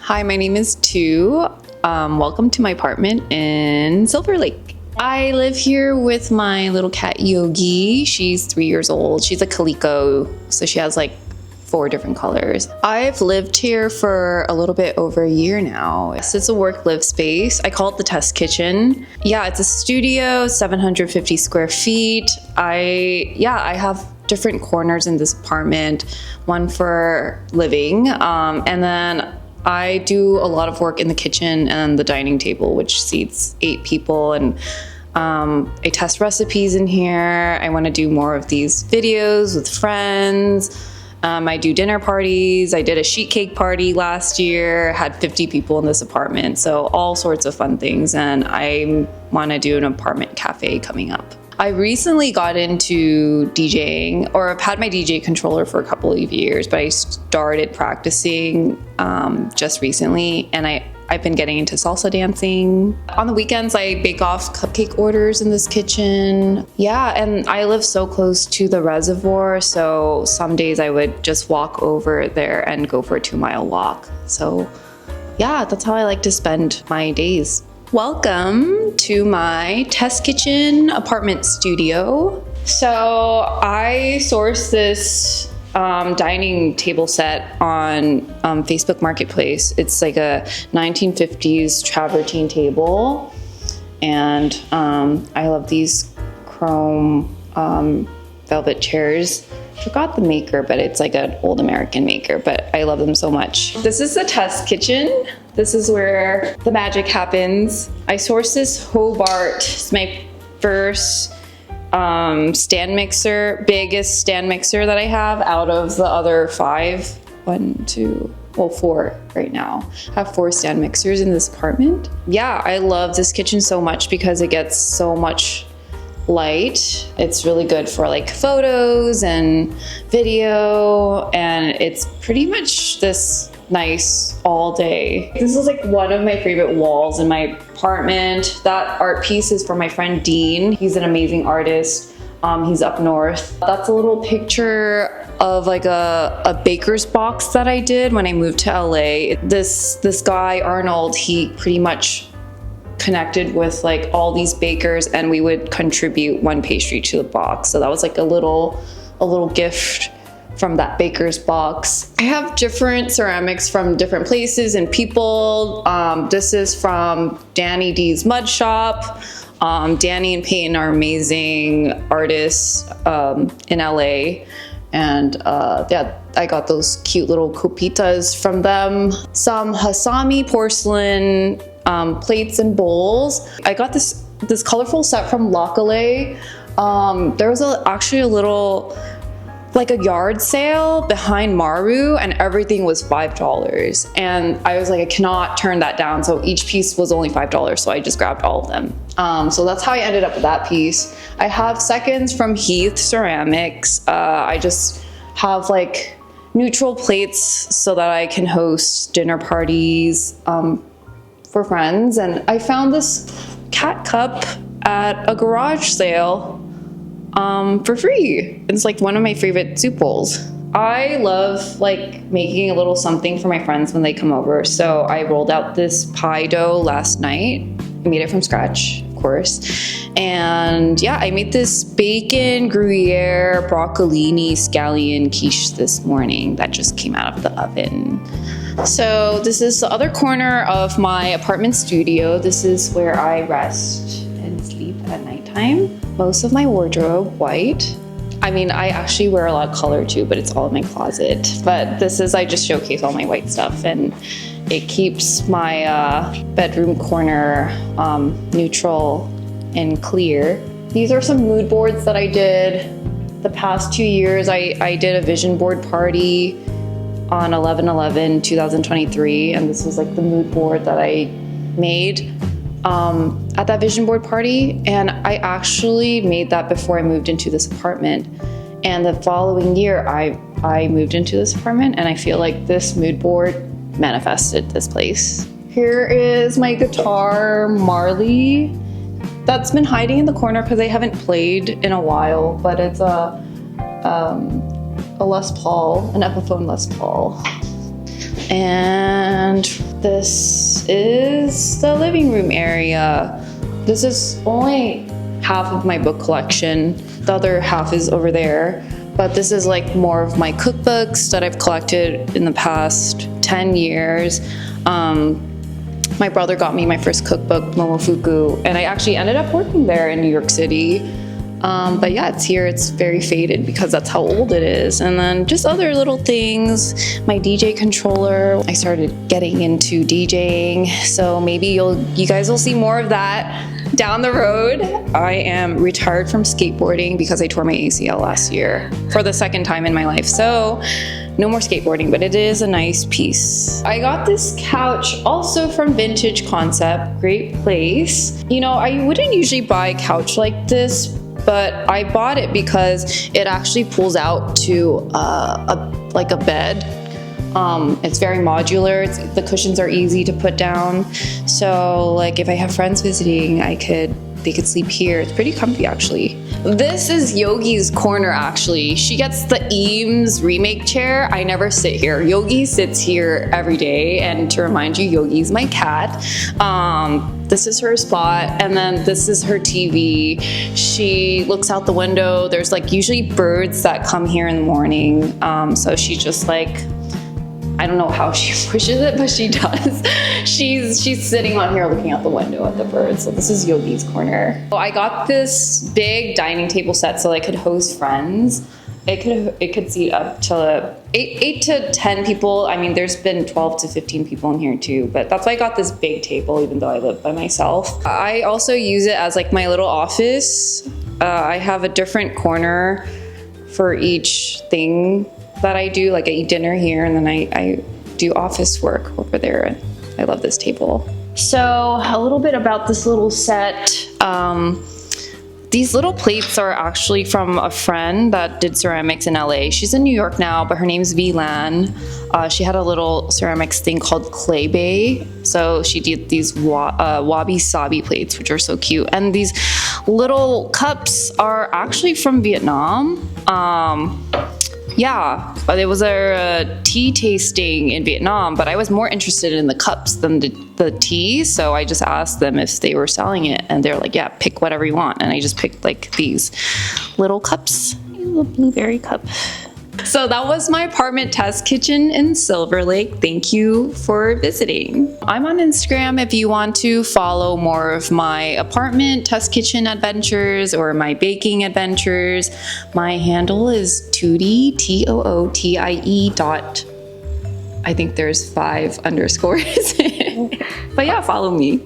Hi, my name is Tu. Welcome to my apartment in Silver Lake. I live here with my little cat Yogi. She's 3 years old. She's a calico, so she has like 4 different colors. I've lived here for a little bit over a year now. It's a work-live space. I call it the test kitchen. Yeah, it's a studio, 750 square feet. I have different corners in this apartment, one for living, and then I do a lot of work in the kitchen and the dining table, which seats 8 people, and I test recipes in here. I want to do more of these videos with friends. I do dinner parties. I did a sheet cake party last year, had 50 people in this apartment, so all sorts of fun things, and I want to do an apartment cafe coming up. I recently got into DJing, or I've had my DJ controller for a couple of years, but I started practicing just recently, and I've been getting into salsa dancing. On the weekends, I bake off cupcake orders in this kitchen. Yeah, and I live so close to the reservoir, so some days I would just walk over there and go for a 2-mile walk. So yeah, that's how I like to spend my days. Welcome to my test kitchen apartment studio. So I sourced this dining table set on Facebook Marketplace. It's like a 1950s travertine table, and I love these chrome velvet chairs. Forgot the maker, but it's like an old American maker, but I love them so much. This is the test kitchen. This is where the magic happens. I sourced this Hobart. It's my first stand mixer, biggest stand mixer that I have out of the other 5. 4 right now. I have 4 stand mixers in this apartment. Yeah, I love this kitchen so much because it gets so much light. It's really good for like photos and video, and it's pretty much this nice all day. This is like one of my favorite walls in my apartment. That art piece is for my friend Dean. He's an amazing artist. He's up north. That's a little picture of like a baker's box that I did when I moved to LA. This guy Arnold, he pretty much connected with like all these bakers, and we would contribute one pastry to the box. So that was like a little gift from that baker's box. I have different ceramics from different places and people. This is from Danny D's Mud Shop. Danny and Peyton are amazing artists in LA. And yeah, I got those cute little copitas from them. Some Hasami porcelain plates and bowls. I got this colorful set from Locale. There was actually a little, like a yard sale behind Maru, and everything was $5. And I was like, I cannot turn that down. So each piece was only $5. So I just grabbed all of them. So that's how I ended up with that piece. I have seconds from Heath Ceramics. I just have like neutral plates so that I can host dinner parties for friends. And I found this cat cup at a garage sale for free. It's like one of my favorite soup bowls. I love like making a little something for my friends when they come over. So I rolled out this pie dough last night. I made it from scratch, of course. And yeah, I made this bacon, Gruyere, broccolini, scallion quiche this morning that just came out of the oven. So this is the other corner of my apartment studio. This is where I rest and sleep at nighttime. Most of my wardrobe white. I mean, I actually wear a lot of color too, but it's all in my closet. But this is, I just showcase all my white stuff, and it keeps my bedroom corner neutral and clear. These are some mood boards that I did the past 2 years. I did a vision board party on 11/11/2023, and this was like the mood board that I made at that vision board party. And I actually made that before I moved into this apartment. And the following year, I moved into this apartment, and I feel like this mood board manifested this place. Here is my guitar, Marley. That's been hiding in the corner because I haven't played in a while, but it's a Les Paul, an Epiphone Les Paul. And this is the living room area. This is only half of my book collection. The other half is over there. But this is like more of my cookbooks that I've collected in the past 10 years. My brother got me my first cookbook, Momofuku, and I actually ended up working there in New York City. But yeah, it's here. It's very faded because that's how old it is. And then just other little things. My DJ controller. I started getting into DJing, so maybe you guys will see more of that down the road. I am retired from skateboarding because I tore my ACL last year for the second time in my life. So no more skateboarding, but it is a nice piece. I got this couch also from Vintage Concept. Great place. You know, I wouldn't usually buy a couch like this, but I bought it because it actually pulls out to like a bed. It's very modular. The cushions are easy to put down. So like if I have friends visiting, they could sleep here. It's pretty comfy actually. This is Yogi's corner actually. She gets the Eames remake chair. I never sit here. Yogi sits here every day, and to remind you, Yogi's my cat. This is her spot, and then this is her TV. She looks out the window. There's like usually birds that come here in the morning. So she just like, I don't know how she pushes it, but she does. She's sitting on here looking out the window at the birds. So this is Yogi's corner. So I got this big dining table set so I could host friends. It could seat up to 8 to 10 people. I mean, there's been 12 to 15 people in here too, but that's why I got this big table even though I live by myself. I also use it as like my little office. I have a different corner for each thing that I do. Like I eat dinner here, and then I do office work over there. I love this table. So a little bit about this little set. These little plates are actually from a friend that did ceramics in LA. She's in New York now, but her name's V-Lan. She had a little ceramics thing called Clay Bay. So she did these wabi-sabi plates, which are so cute. And these little cups are actually from Vietnam. Yeah, it was a tea tasting in Vietnam, but I was more interested in the cups than the tea, so I just asked them if they were selling it, and they're like, yeah, pick whatever you want. And I just picked like these little cups, a blueberry cup. So that was my apartment test kitchen in Silver Lake. Thank you for visiting. I'm on Instagram if you want to follow more of my apartment test kitchen adventures or my baking adventures. My handle is Tootie, Tootie dot, I think there's 5 underscores. But yeah, follow me.